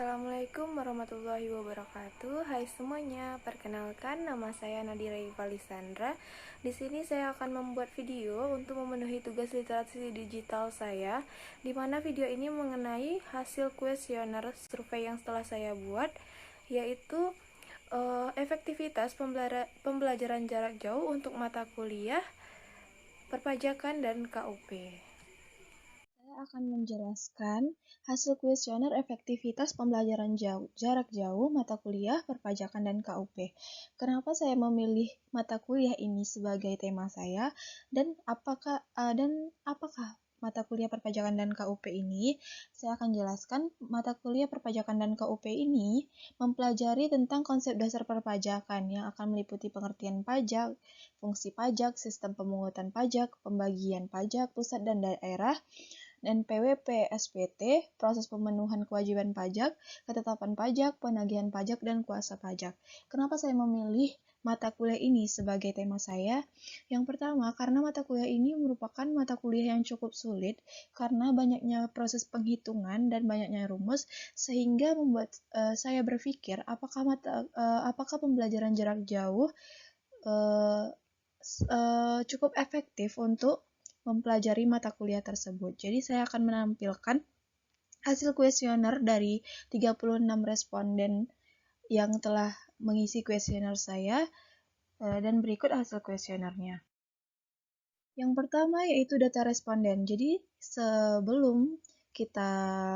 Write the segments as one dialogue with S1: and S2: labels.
S1: Assalamualaikum warahmatullahi wabarakatuh. Hai semuanya, perkenalkan nama saya Nadira Ivalisandra. Di sini saya akan membuat video untuk memenuhi tugas literasi digital saya, di mana video ini mengenai hasil kuesioner survei yang setelah saya buat, yaitu efektivitas pembelajaran jarak jauh untuk mata kuliah, perpajakan, dan KUP.
S2: Saya akan menjelaskan hasil kuesioner efektivitas pembelajaran jarak jauh mata kuliah, perpajakan, dan KUP. Kenapa saya memilih mata kuliah ini sebagai tema saya dan apakah mata kuliah perpajakan dan KUP ini? Saya akan jelaskan mata kuliah perpajakan dan KUP ini mempelajari tentang konsep dasar perpajakan yang akan meliputi pengertian pajak, fungsi pajak, sistem pemungutan pajak, pembagian pajak pusat dan daerah, dan PWP SPT, proses pemenuhan kewajiban pajak, ketetapan pajak, penagihan pajak, dan kuasa pajak. Kenapa saya memilih mata kuliah ini sebagai tema saya? Yang pertama, karena mata kuliah ini merupakan mata kuliah yang cukup sulit karena banyaknya proses penghitungan dan banyaknya rumus, sehingga membuat saya berpikir apakah pembelajaran jarak jauh cukup efektif untuk mempelajari mata kuliah tersebut. Jadi saya akan menampilkan hasil kuesioner dari 36 responden yang telah mengisi kuesioner saya, dan berikut hasil kuesionernya. Yang pertama yaitu data responden. Jadi sebelum kita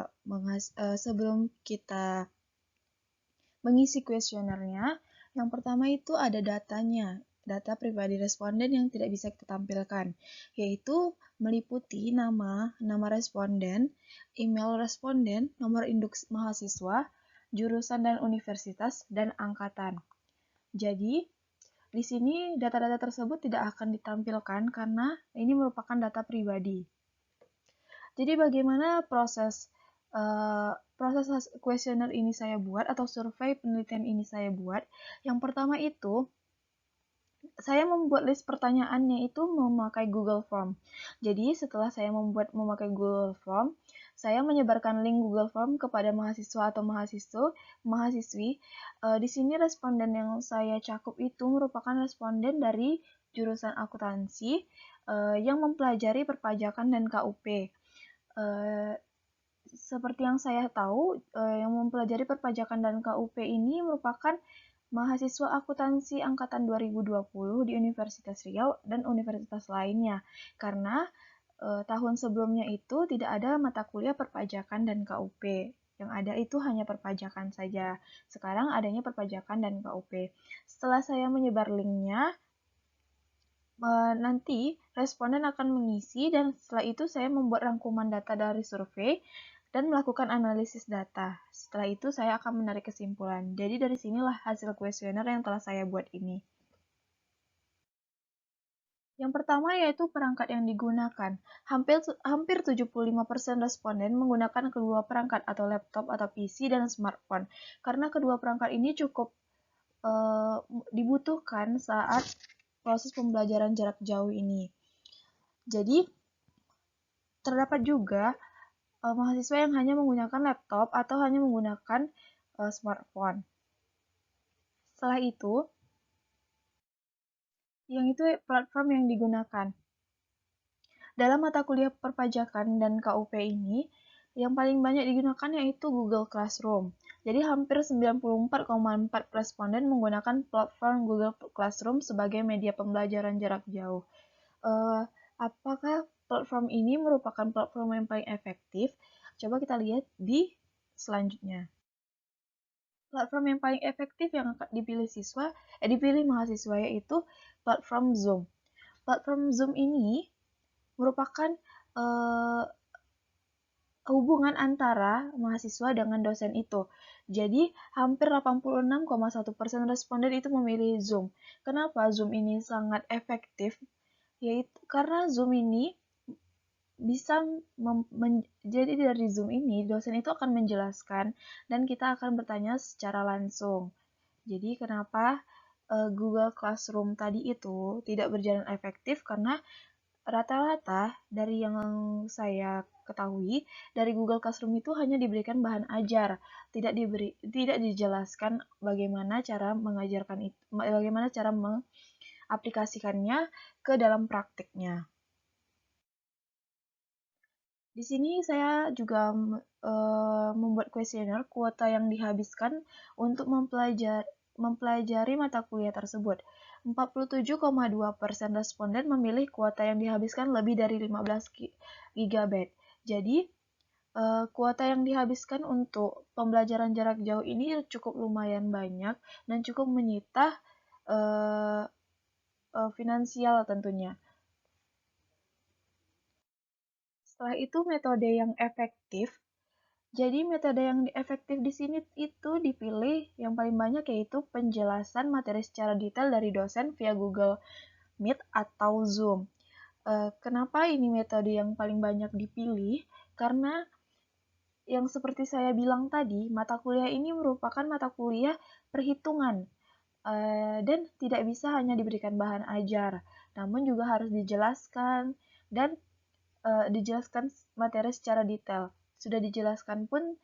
S2: mengisi kuesionernya, yang pertama itu ada datanya, data pribadi responden yang tidak bisa kita tampilkan, yaitu meliputi nama responden, email responden, nomor induk mahasiswa, jurusan dan universitas, dan angkatan. Jadi, di sini data-data tersebut tidak akan ditampilkan karena ini merupakan data pribadi. Jadi bagaimana proses kuesioner ini saya buat atau survei penelitian ini saya buat? Yang pertama itu saya membuat list pertanyaannya itu memakai Google Form. Jadi setelah saya memakai Google Form, saya menyebarkan link Google Form kepada mahasiswa atau mahasiswi. Di sini responden yang saya cakup itu merupakan responden dari jurusan akuntansi yang mempelajari perpajakan dan KUP. Seperti yang saya tahu, yang mempelajari perpajakan dan KUP ini merupakan mahasiswa akuntansi angkatan 2020 di Universitas Riau dan universitas lainnya. Karena tahun sebelumnya itu tidak ada mata kuliah perpajakan dan KUP. Yang ada itu hanya perpajakan saja. Sekarang adanya perpajakan dan KUP. Setelah saya menyebar linknya, nanti responden akan mengisi dan setelah itu saya membuat rangkuman data dari survei dan melakukan analisis data. Setelah itu saya akan menarik kesimpulan. Jadi dari sinilah hasil kuesioner yang telah saya buat ini. Yang pertama yaitu perangkat yang digunakan. Hampir 75% responden menggunakan kedua perangkat atau laptop atau PC dan smartphone. Karena kedua perangkat ini cukup dibutuhkan saat proses pembelajaran jarak jauh ini. Jadi terdapat juga mahasiswa yang hanya menggunakan laptop atau hanya menggunakan smartphone. Setelah itu, yang itu platform yang digunakan. Dalam mata kuliah perpajakan dan KUP ini, yang paling banyak digunakan yaitu Google Classroom. Jadi hampir 94,4% responden menggunakan platform Google Classroom sebagai media pembelajaran jarak jauh. Apakah platform ini merupakan platform yang paling efektif? Coba kita lihat di selanjutnya. Platform yang paling efektif yang dipilih mahasiswa yaitu platform Zoom. Platform Zoom ini merupakan hubungan antara mahasiswa dengan dosen itu. Jadi, hampir 86,1% responden itu memilih Zoom. Kenapa Zoom ini sangat efektif? Yaitu karena Zoom ini bisa jadi dari Zoom ini dosen itu akan menjelaskan dan kita akan bertanya secara langsung. Jadi kenapa Google Classroom tadi itu tidak berjalan efektif karena rata-rata dari yang saya ketahui, dari Google Classroom itu hanya diberikan bahan ajar, tidak dijelaskan bagaimana cara mengajarkan itu, bagaimana cara mengaplikasikannya ke dalam praktiknya. Di sini saya juga membuat kuesioner kuota yang dihabiskan untuk mempelajari mata kuliah tersebut. 47,2% responden memilih kuota yang dihabiskan lebih dari 15 GB. Jadi, kuota yang dihabiskan untuk pembelajaran jarak jauh ini cukup lumayan banyak dan cukup menyita finansial tentunya. Setelah itu metode yang efektif. Jadi metode yang efektif di sini itu dipilih yang paling banyak yaitu penjelasan materi secara detail dari dosen via Google Meet atau Zoom. Kenapa ini metode yang paling banyak dipilih? Karena yang seperti saya bilang tadi, mata kuliah ini merupakan mata kuliah perhitungan dan tidak bisa hanya diberikan bahan ajar, namun juga harus dijelaskan dan dijelaskan materi secara detail. Sudah dijelaskan pun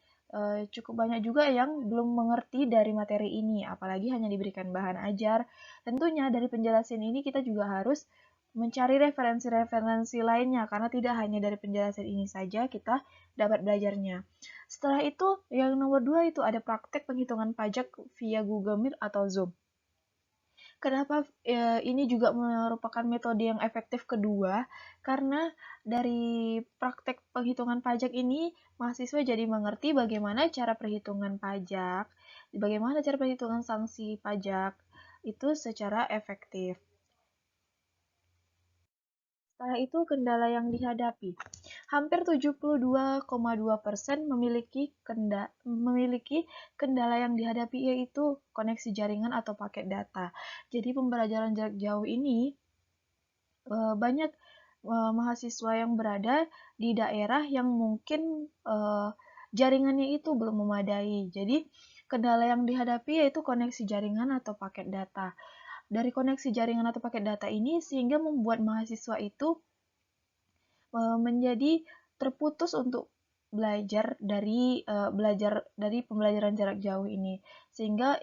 S2: cukup banyak juga yang belum mengerti dari materi ini, apalagi hanya diberikan bahan ajar. Tentunya dari penjelasan ini kita juga harus mencari referensi-referensi lainnya, karena tidak hanya dari penjelasan ini saja kita dapat belajarnya. Setelah itu, yang nomor 2 itu ada praktek penghitungan pajak via Google Meet atau Zoom. Kenapa ini juga merupakan metode yang efektif kedua? Karena dari praktek penghitungan pajak ini, mahasiswa jadi mengerti bagaimana cara perhitungan pajak, bagaimana cara perhitungan sanksi pajak itu secara efektif. Setelah itu, kendala yang dihadapi. Hampir 72,2% memiliki kendala yang dihadapi, yaitu koneksi jaringan atau paket data. Jadi pembelajaran jarak jauh ini banyak mahasiswa yang berada di daerah yang mungkin jaringannya itu belum memadai. Jadi kendala yang dihadapi yaitu koneksi jaringan atau paket data. Dari koneksi jaringan atau paket data ini sehingga membuat mahasiswa itu menjadi terputus untuk belajar dari pembelajaran jarak jauh ini, sehingga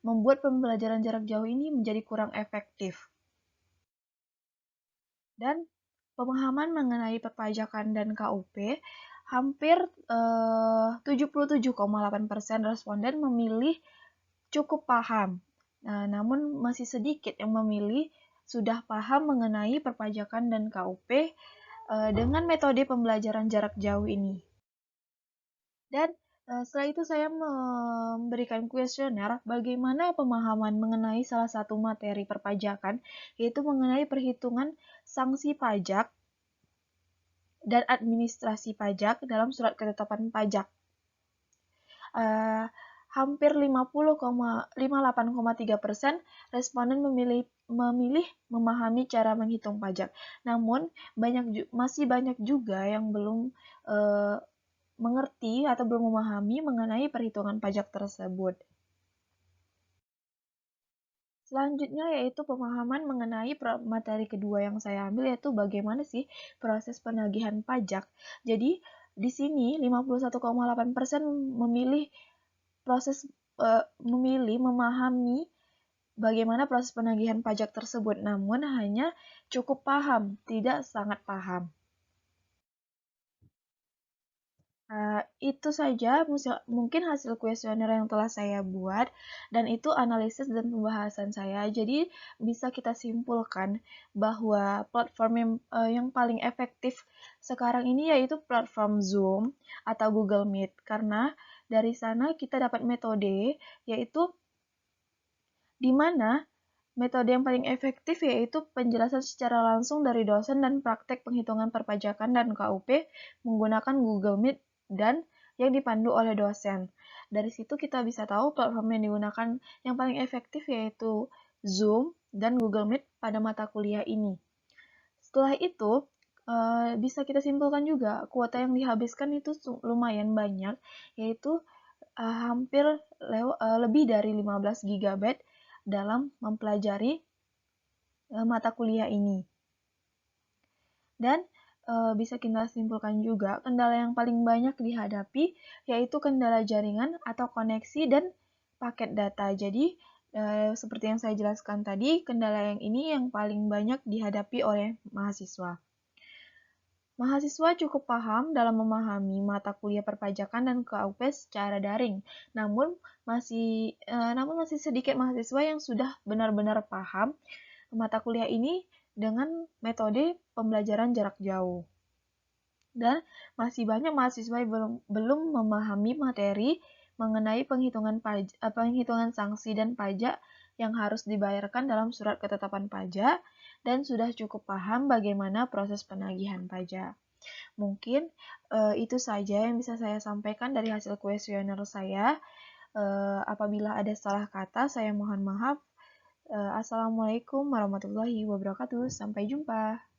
S2: membuat pembelajaran jarak jauh ini menjadi kurang efektif. Dan pemahaman mengenai perpajakan dan KUP, hampir 77,8% responden memilih cukup paham. Namun masih sedikit yang memilih sudah paham mengenai perpajakan dan KUP dengan metode pembelajaran jarak jauh ini. Dan setelah itu saya memberikan kuesioner bagaimana pemahaman mengenai salah satu materi perpajakan, yaitu mengenai perhitungan sanksi pajak dan administrasi pajak dalam surat ketetapan pajak. Hampir 58,3% responden memilih memahami cara menghitung pajak. Namun masih banyak juga yang belum mengerti atau belum memahami mengenai perhitungan pajak tersebut. Selanjutnya yaitu pemahaman mengenai materi kedua yang saya ambil, yaitu bagaimana sih proses penagihan pajak. Jadi di sini 51,8% memilih memahami bagaimana proses penagihan pajak tersebut, namun hanya cukup paham, tidak sangat paham. Itu saja mungkin hasil kuesioner yang telah saya buat, dan itu analisis dan pembahasan saya. Jadi bisa kita simpulkan bahwa platform yang paling efektif sekarang ini yaitu platform Zoom atau Google Meet, karena dari sana kita dapat metode, yaitu di mana metode yang paling efektif yaitu penjelasan secara langsung dari dosen dan praktek penghitungan perpajakan dan KUP menggunakan Google Meet dan yang dipandu oleh dosen. Dari situ kita bisa tahu platform yang digunakan yang paling efektif yaitu Zoom dan Google Meet pada mata kuliah ini. Setelah itu, bisa kita simpulkan juga kuota yang dihabiskan itu lumayan banyak, yaitu hampir lebih dari 15 GB dalam mempelajari mata kuliah ini. Dan bisa kita simpulkan juga kendala yang paling banyak dihadapi yaitu kendala jaringan atau koneksi dan paket data. Jadi, seperti yang saya jelaskan tadi, kendala yang ini yang paling banyak dihadapi oleh mahasiswa. Mahasiswa cukup paham dalam memahami mata kuliah perpajakan dan KUP secara daring, namun masih sedikit mahasiswa yang sudah benar-benar paham mata kuliah ini dengan metode pembelajaran jarak jauh. Dan masih banyak mahasiswa yang belum memahami materi mengenai penghitungan sanksi dan pajak yang harus dibayarkan dalam surat ketetapan pajak dan sudah cukup paham bagaimana proses penagihan pajak. Mungkin itu saja yang bisa saya sampaikan dari hasil kuesioner saya. Apabila ada salah kata, saya mohon maaf. Assalamualaikum warahmatullahi wabarakatuh. Sampai jumpa.